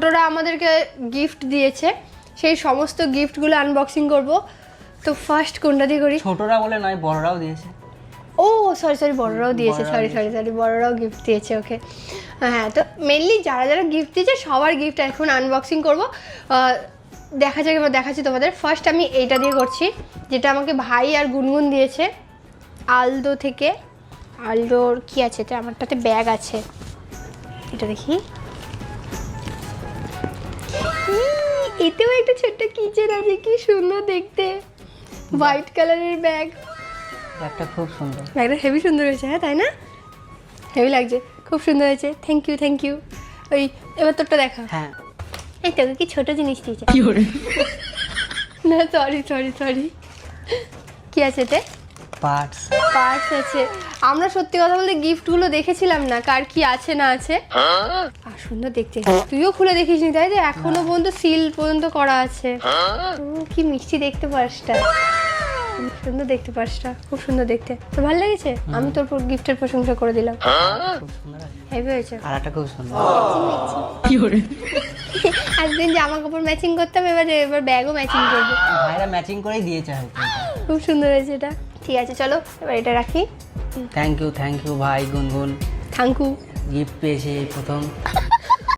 ছোটরা আমাদেরকে গিফট দিয়েছে, সেই সমস্ত গিফটগুলো আনবক্সিং করব। তো ফার্স্ট কোনটা দিয়ে করি? ছোটরা বলে নয়, বড়রাও দিয়েছে। ও সরি বড়রাও দিয়েছে, সরি বড়রাও গিফট দিয়েছে। ওকে, হ্যাঁ, তো মেনলি যারা যারা গিফট দিয়েছে সবার গিফট এখন আনবক্সিং করব। দেখা যাক, এবার দেখাচ্ছি তোমাদের। ফার্স্ট আমি এইটা দিয়ে করছি, যেটা আমাকে ভাই আর গুনগুন দিয়েছে আলদো থেকে। আলদোর কি আছে এটা? আমারটাতে ব্যাগ আছে, এটা দেখি। এতেও একটা ছোট্ট কিচেন আছে, কি সুন্দর দেখতে, হোয়াইট কালারের ব্যাগ। ব্যাগটা খুব সুন্দর, ব্যাগটা হেভি সুন্দর হয়েছে। হ্যাঁ, তাই না? হেভি লাগছে, খুব সুন্দর হয়েছে। Thank you. ওই এবার তোরটা দেখা। হ্যাঁ। এই তোকে কি ছোট জিনিস দিয়েছে? না, সরি। কি আছে এতে? পার্টস আছে। আমরা সত্যি কথা বলতে গিফটগুলো দেখেছিলাম না, কার কি আছে না আছে। আর সুন্দর দেখতে। তুইও খুলে দেখিসনি তাই তো? এখনো পর্যন্ত সিল পর্যন্ত করা আছে। কি মিষ্টি দেখতে পার্সটা, সুন্দর দেখতে পার্সটা, খুব সুন্দর দেখতে। তো ভালো লেগেছে? আমি তোর গিফটের প্রশংসা করে দিলাম। খুব সুন্দর আছে। হেভি হয়েছে। আর একটা খুব সুন্দর। একদিন জামা কাপড় ম্যাচিং করতাম, এবার ব্যাগও ম্যাচিং করবো। ভাইরা ম্যাচিং করেই দিয়েছে হয়তো। খুব সুন্দর হয়েছে এটা। ঠিক আছে, চলো এবার এটা রাখি। থ্যাংক ইউ ভাই গুনগুন, থ্যাংক ইউ। গিফট পেয়েছে এই প্রথম।